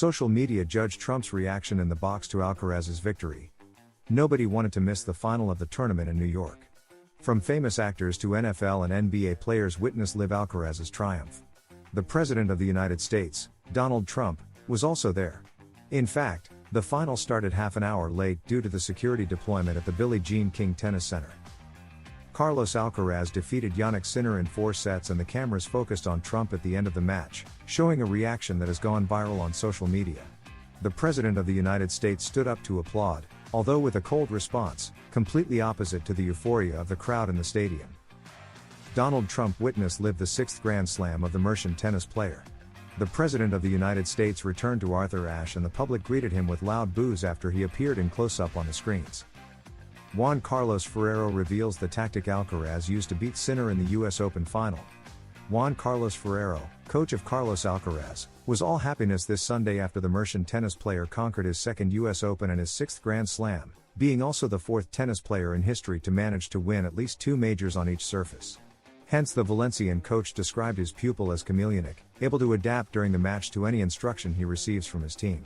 Social media judged Trump's reaction in the box to Alcaraz's victory. Nobody wanted to miss the final of the tournament in New York. From famous actors to NFL and NBA players witnessed Liv Alcaraz's triumph. The President of the United States, Donald Trump, was also there. In fact, the final started half an hour late due to the security deployment at the Billie Jean King Tennis Center. Carlos Alcaraz defeated Jannik Sinner in 4 sets, and the cameras focused on Trump at the end of the match, showing a reaction that has gone viral on social media. The President of the United States stood up to applaud, although with a cold response, completely opposite to the euphoria of the crowd in the stadium. Donald Trump witnessed Liv the 6th Grand Slam of the Mercian tennis player. The President of the United States returned to Arthur Ashe, and the public greeted him with loud boos after he appeared in close-up on the screens. Juan Carlos Ferrero reveals the tactic Alcaraz used to beat Sinner in the US Open final. Juan Carlos Ferrero, coach of Carlos Alcaraz, was all happiness this Sunday after the Mercian tennis player conquered his 2nd US Open and his 6th Grand Slam, being also the 4th tennis player in history to manage to win at least 2 majors on each surface. Hence the Valencian coach described his pupil as chameleonic, able to adapt during the match to any instruction he receives from his team.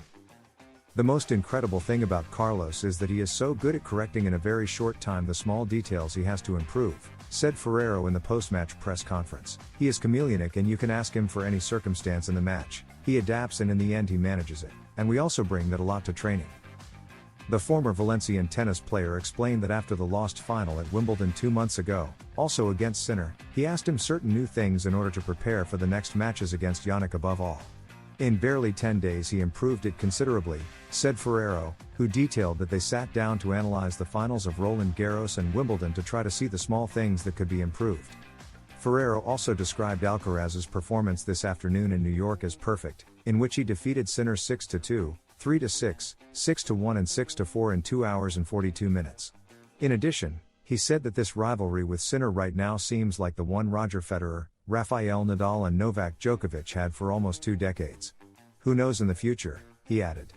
The most incredible thing about Carlos is that he is so good at correcting in a very short time the small details he has to improve, said Ferrero in the post-match press conference. He is chameleonic, and you can ask him for any circumstance in the match. He adapts, and in the end he manages it, and we also bring that a lot to training. The former Valencian tennis player explained that after the lost final at Wimbledon 2 months ago, also against Sinner, he asked him certain new things in order to prepare for the next matches against Jannik above all. In barely 10 days he improved it considerably, said Ferrero, who detailed that they sat down to analyze the finals of Roland Garros and Wimbledon to try to see the small things that could be improved. Ferrero also described Alcaraz's performance this afternoon in New York as perfect, in which he defeated Sinner 6-2, 3-6, 6-1 and 6-4 in 2 hours and 42 minutes. In addition, he said that this rivalry with Sinner right now seems like the one Roger Federer, Rafael Nadal and Novak Djokovic had for almost 2 decades. Who knows in the future, he added.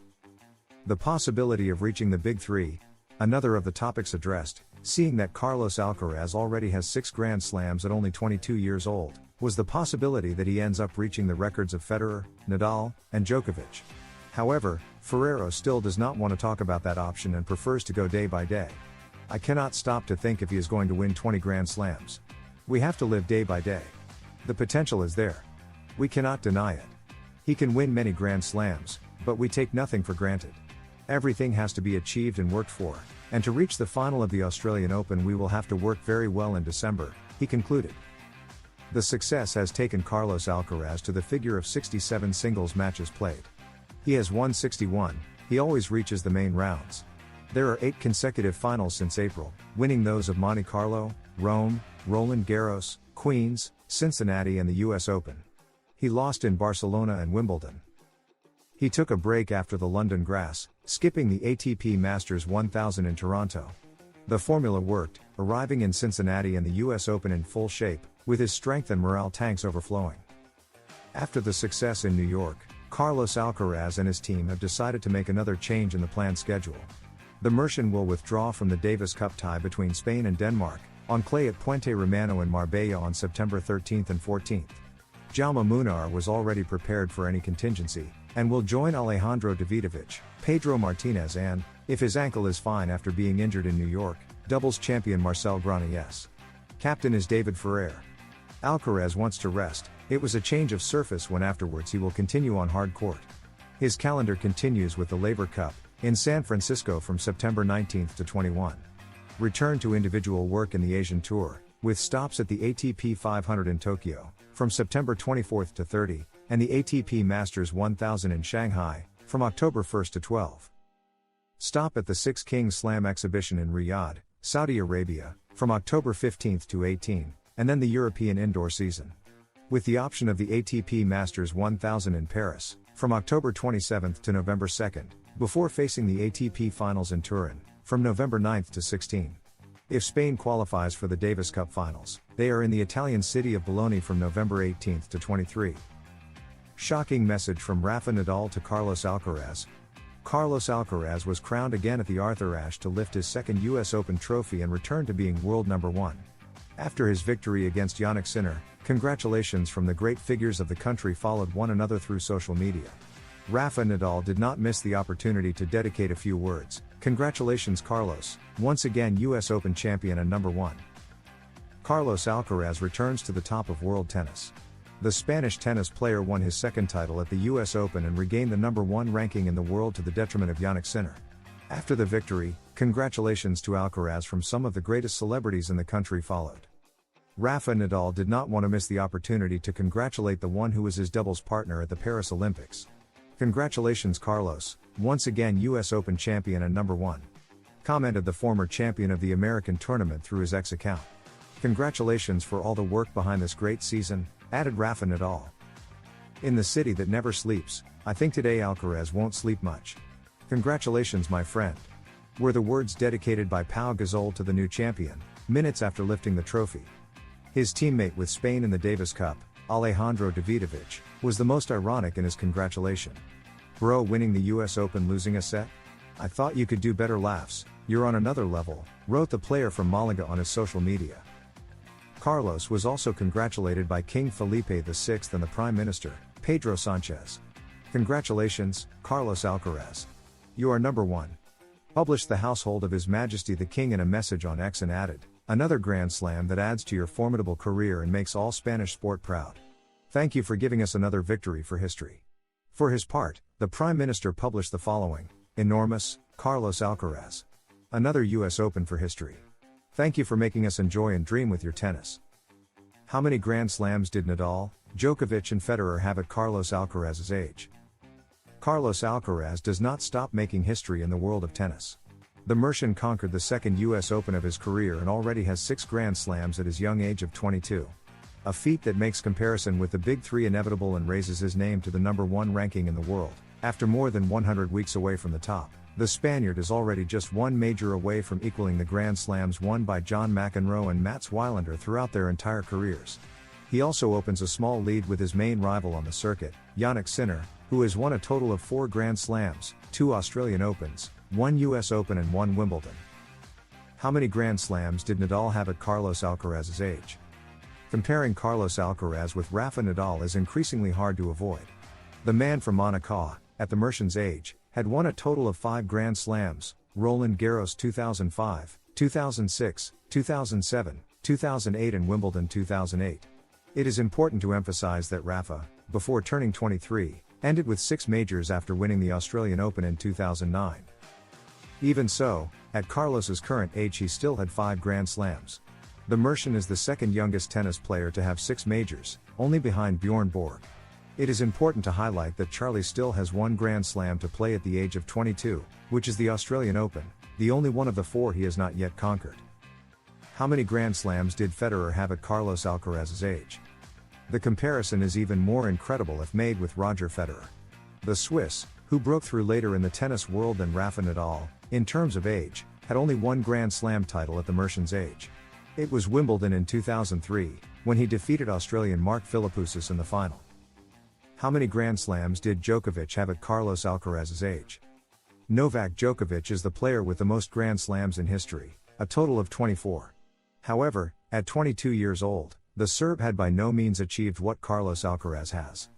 The possibility of reaching the Big Three, another of the topics addressed, seeing that Carlos Alcaraz already has 6 Grand Slams at only 22 years old, was the possibility that he ends up reaching the records of Federer, Nadal, and Djokovic. However, Ferrero still does not want to talk about that option and prefers to go day by day. I cannot stop to think if he is going to win 20 Grand Slams. We have to live day by day. The potential is there. We cannot deny it. He can win many Grand Slams, but we take nothing for granted. Everything has to be achieved and worked for, and to reach the final of the Australian Open we will have to work very well in December, he concluded. The success has taken Carlos Alcaraz to the figure of 67 singles matches played. He has won 61, he always reaches the main rounds. There are 8 consecutive finals since April, winning those of Monte Carlo, Rome, Roland Garros, Queens, Cincinnati and the US Open. He lost in Barcelona and Wimbledon. He took a break after the London Grass, skipping the ATP Masters 1000 in Toronto. The formula worked, arriving in Cincinnati and the US Open in full shape, with his strength and morale tanks overflowing. After the success in New York, Carlos Alcaraz and his team have decided to make another change in the planned schedule. The Mercian will withdraw from the Davis Cup tie between Spain and Denmark, on clay at Puente Romano in Marbella on September 13th and 14th. Jaume Munar was already prepared for any contingency, and will join Alejandro Davidovich, Pedro Martinez and, if his ankle is fine after being injured in New York, doubles champion Marcel Granollers. Captain is David Ferrer. Alcaraz wants to rest, it was a change of surface when afterwards he will continue on hard court. His calendar continues with the Labor Cup, in San Francisco from September 19th to 21. Return to individual work in the Asian Tour, with stops at the ATP 500 in Tokyo, from September 24th to 30, and the ATP Masters 1000 in Shanghai, from October 1st to 12. Stop at the 6 Kings Slam exhibition in Riyadh, Saudi Arabia, from October 15th to 18, and then the European indoor season. With the option of the ATP Masters 1000 in Paris, from October 27th to November 2nd, before facing the ATP Finals in Turin, from November 9th to 16. If Spain qualifies for the Davis Cup Finals, they are in the Italian city of Bologna from November 18th to 23. Shocking message from Rafa Nadal to Carlos Alcaraz. Carlos Alcaraz was crowned again at the Arthur Ashe to lift his 2nd US Open trophy and return to being world number 1. After his victory against Jannik Sinner, congratulations from the great figures of the country followed one another through social media. Rafa Nadal did not miss the opportunity to dedicate a few words. Congratulations Carlos, once again US Open champion and number 1. Carlos Alcaraz returns to the top of world tennis. The Spanish tennis player won his second title at the US Open and regained the number 1 ranking in the world to the detriment of Jannik Sinner. After the victory, congratulations to Alcaraz from some of the greatest celebrities in the country followed. Rafa Nadal did not want to miss the opportunity to congratulate the one who was his doubles partner at the Paris Olympics. Congratulations Carlos, once again US Open champion and number 1. Commented the former champion of the American tournament through his X account. Congratulations for all the work behind this great season, added Rafa Nadal. In the city that never sleeps, I think today Alcaraz won't sleep much. Congratulations my friend. Were the words dedicated by Pau Gasol to the new champion, minutes after lifting the trophy. His teammate with Spain in the Davis Cup, Alejandro Davidovich, was the most ironic in his congratulation. Bro, winning the US Open losing a set? I thought you could do better. Laughs, you're on another level, wrote the player from Malaga on his social media. Carlos was also congratulated by King Felipe VI and the Prime Minister, Pedro Sanchez. Congratulations, Carlos Alcaraz. You are number 1. Published the household of His Majesty the King in a message on X and added, another Grand Slam that adds to your formidable career and makes all Spanish sport proud. Thank you for giving us another victory for history. For his part, the Prime Minister published the following, enormous, Carlos Alcaraz. Another US Open for history. Thank you for making us enjoy and dream with your tennis. How many Grand Slams did Nadal, Djokovic and Federer have at Carlos Alcaraz's age? Carlos Alcaraz does not stop making history in the world of tennis. The Mercian conquered the second US Open of his career and already has 6 Grand Slams at his young age of 22. A feat that makes comparison with the Big Three inevitable and raises his name to the number 1 ranking in the world. After more than 100 weeks away from the top, the Spaniard is already just 1 major away from equaling the Grand Slams won by John McEnroe and Mats Wilander throughout their entire careers. He also opens a small lead with his main rival on the circuit, Jannik Sinner, who has won a total of 4 Grand Slams, 2 Australian Opens, 1 US Open and 1 Wimbledon. How many Grand Slams did Nadal have at Carlos Alcaraz's age? Comparing Carlos Alcaraz with Rafa Nadal is increasingly hard to avoid. The man from Monaco, at the Mercian's age, had won a total of 5 Grand Slams, Roland Garros 2005, 2006, 2007, 2008 and Wimbledon 2008. It is important to emphasize that Rafa, before turning 23, ended with 6 majors after winning the Australian Open in 2009. Even so, at Carlos's current age he still had 5 Grand Slams. The Mercian is the second youngest tennis player to have 6 majors, only behind Bjorn Borg. It is important to highlight that Charlie still has 1 Grand Slam to play at the age of 22, which is the Australian Open, the only one of the 4 he has not yet conquered. How many Grand Slams did Federer have at Carlos Alcaraz's age? The comparison is even more incredible if made with Roger Federer. The Swiss, who broke through later in the tennis world than Rafa Nadal, in terms of age, had only 1 Grand Slam title at the Mercian's age. It was Wimbledon in 2003, when he defeated Australian Mark Philippoussis in the final. How many Grand Slams did Djokovic have at Carlos Alcaraz's age? Novak Djokovic is the player with the most Grand Slams in history, a total of 24. However, at 22 years old, the Serb had by no means achieved what Carlos Alcaraz has.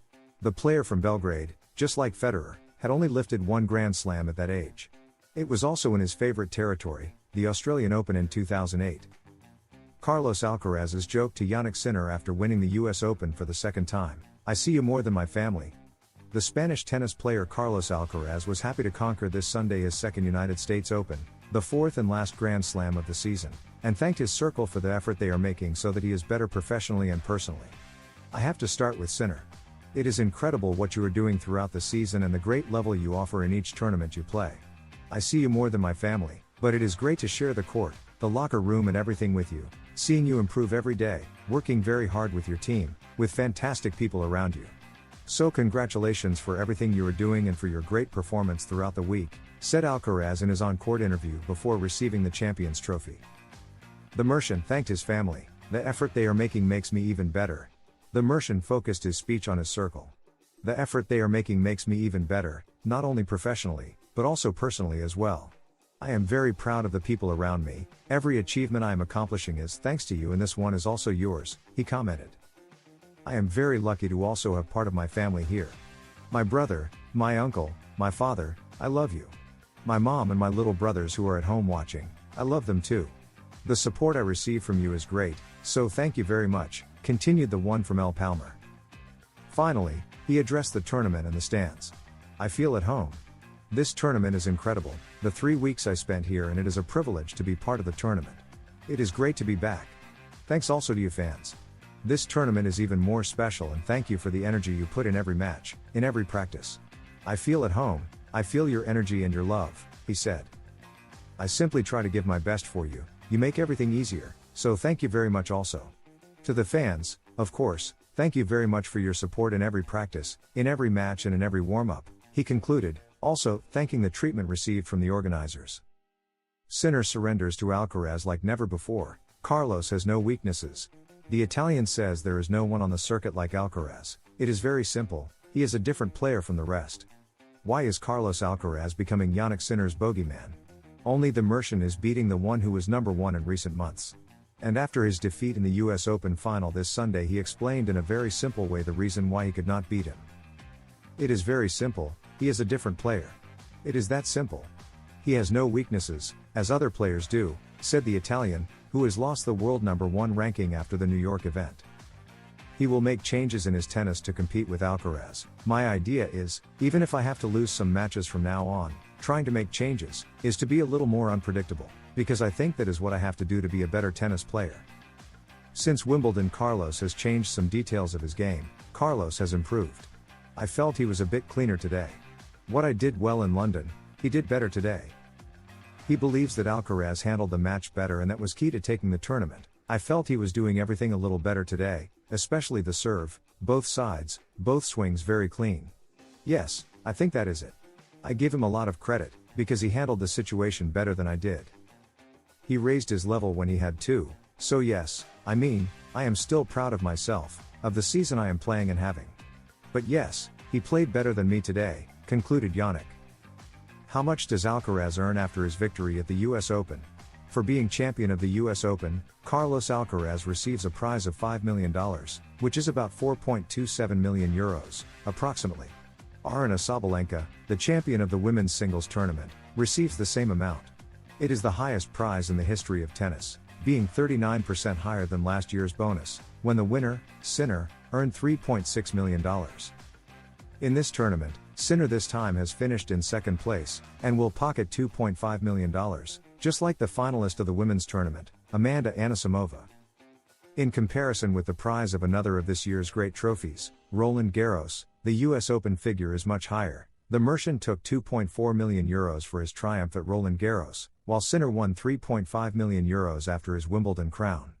The player from Belgrade, just like Federer, had only lifted 1 Grand Slam at that age. It was also in his favorite territory, the Australian Open in 2008. Carlos Alcaraz's joke to Jannik Sinner after winning the US Open for the second time, I see you more than my family. The Spanish tennis player Carlos Alcaraz was happy to conquer this Sunday his second United States Open, the 4th and last Grand Slam of the season, and thanked his circle for the effort they are making so that he is better professionally and personally. I have to start with Sinner. It is incredible what you are doing throughout the season and the great level you offer in each tournament you play. I see you more than my family, but it is great to share the court, the locker room and everything with you, seeing you improve every day, working very hard with your team, with fantastic people around you. So congratulations for everything you are doing and for your great performance throughout the week, said Alcaraz in his on-court interview before receiving the Champions Trophy. The Mercian thanked his family. The effort they are making makes me even better. The Mercian focused his speech on his circle. The effort they are making makes me even better, not only professionally, but also personally as well. I am very proud of the people around me. Every achievement I am accomplishing is thanks to you and this one is also yours, he commented. I am very lucky to also have part of my family here. My brother, My uncle, my father, I love you. My mom and my little brothers who are at home watching, I love them too. The support I receive from you is great, so thank you very much, continued the one from El Palmer. Finally, he addressed the tournament and the stands. I feel at home. This tournament is incredible, the 3 weeks I spent here, and it is a privilege to be part of the tournament. It is great to be back. Thanks also to you fans. This tournament is even more special, and thank you for the energy you put in every match, in every practice. I feel at home, I feel your energy and your love, he said. I simply try to give my best for you, you make everything easier, so thank you very much also. To the fans, of course, thank you very much for your support in every practice, in every match and in every warm-up, he concluded, also thanking the treatment received from the organizers. Sinner surrenders to Alcaraz like never before. Carlos has no weaknesses. The Italian says there is no one on the circuit like Alcaraz. It is very simple, he is a different player from the rest. Why is Carlos Alcaraz becoming Jannik Sinner's bogeyman? Only the Mercian is beating the one who was number one in recent months. And after his defeat in the US Open final this Sunday, he explained in a very simple way the reason why he could not beat him. It is very simple, he is a different player. It is that simple. He has no weaknesses, as other players do, said the Italian, who has lost the world number one ranking after the New York event. He will make changes in his tennis to compete with Alcaraz. My idea is, even if I have to lose some matches from now on, trying to make changes, is to be a little more unpredictable, because I think that is what I have to do to be a better tennis player. Since Wimbledon, Carlos has changed some details of his game. Carlos has improved. I felt he was a bit cleaner today. What I did well in London, he did better today. He believes that Alcaraz handled the match better, and that was key to taking the tournament. I felt he was doing everything a little better today, especially the serve, both sides, both swings very clean. Yes, I think that is it. I give him a lot of credit, because he handled the situation better than I did. He raised his level when he had to, so yes, I am still proud of myself, of the season I am playing and having. But yes, he played better than me today, concluded Jannik. How much does Alcaraz earn after his victory at the US Open? For being champion of the US Open, Carlos Alcaraz receives a prize of $5 million, which is about 4.27 million euros, approximately. Aryna Sabalenka, the champion of the women's singles tournament, receives the same amount. It is the highest prize in the history of tennis, being 39% higher than last year's bonus, when the winner, Sinner, earned $3.6 million. In this tournament, Sinner this time has finished in second place, and will pocket $2.5 million, just like the finalist of the women's tournament, Amanda Anisimova. In comparison with the prize of another of this year's great trophies, Roland Garros, the US Open figure is much higher. The Mercian took 2.4 million euros for his triumph at Roland Garros, while Sinner won 3.5 million euros after his Wimbledon crown.